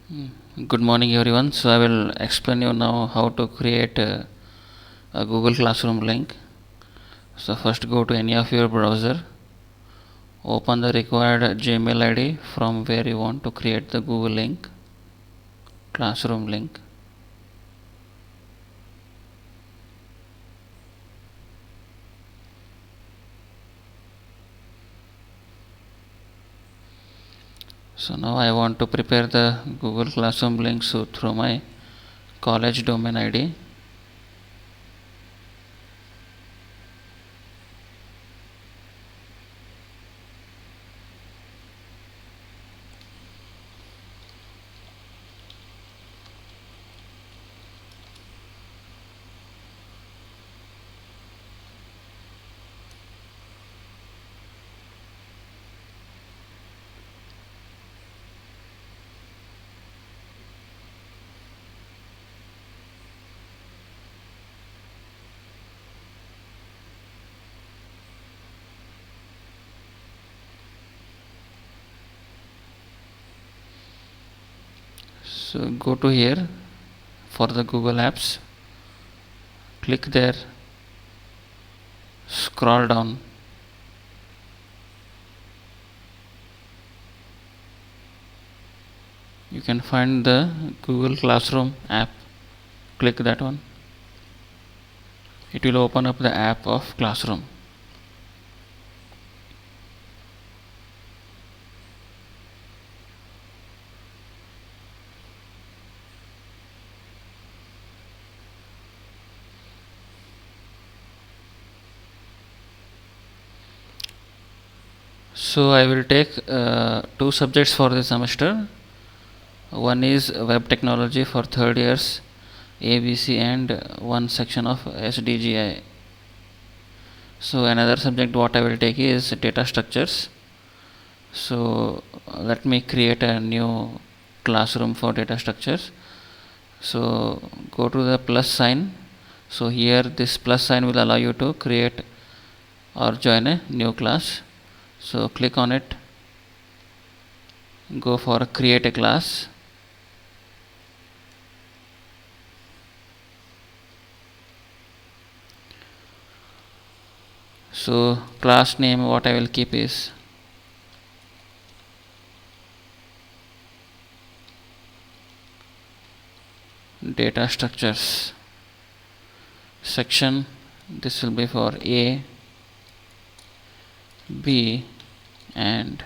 Good morning everyone. So I will explain you now how to create a Google Classroom link. So first go to any of your browser, open the required Gmail ID from where you want to create the Google link, classroom link. So now I want to prepare the Google Classroom link through my college domain ID. So go to here for the Google Apps, click there, scroll down. You can find the Google Classroom app. Click that one. It will open up the app of Classroom. So I will take two subjects for this semester. One is web technology for third years ABC and one section of SDGI. So another subject what I will take is data structures. So let me create a new classroom for data structures. So go to the plus sign. So here this plus sign will allow you to create or join a new class. So click on it, go for create a class. So class name what I will keep is data structures. Section, this will be for A, B and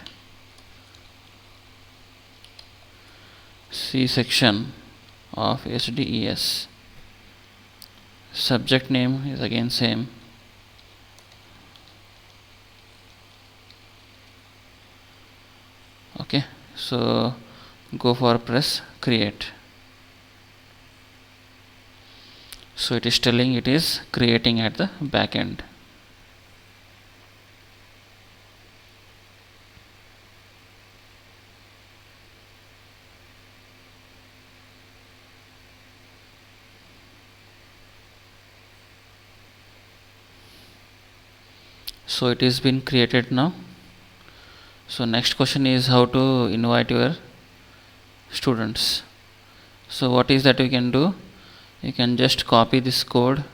C section of SDES. Subject name is again same. Okay, so go for press create. So it is telling it is creating at the back end. So it is been created now. So next question is how to invite your students. So what is that you can do? You can just copy this code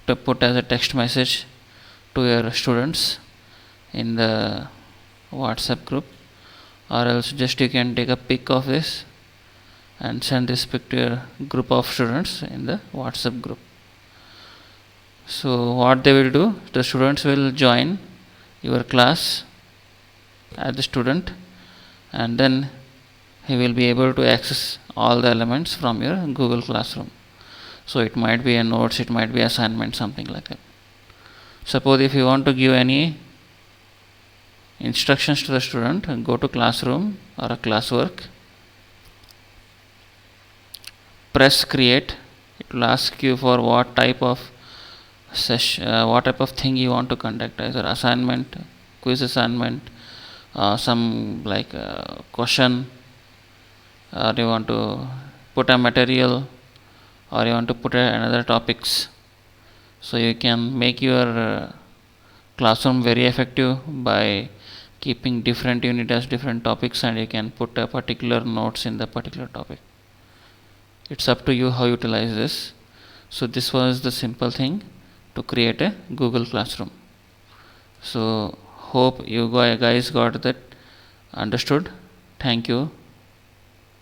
to put as a text message to your students in the WhatsApp group, or else just you can take a pic of this and send this pic to your group of students in the WhatsApp group. So what they will do, the students will join your class as the student, and then he will be able to access all the elements from your Google Classroom. So it might be a notes, it might be assignment, something like that. Suppose if you want to give any instructions to the student, go to classroom or a classwork, press create. It will ask you for what type of what type of thing you want to conduct, either assignment, quiz assignment, some like question, or you want to put a material, or you want to put another topics. So you can make your classroom very effective by keeping different unit as different topics, and you can put a particular notes in the particular topic. It's up to you how you utilize this. So this was the simple thing to create a Google Classroom. So hope you guys got that understood. Thank you.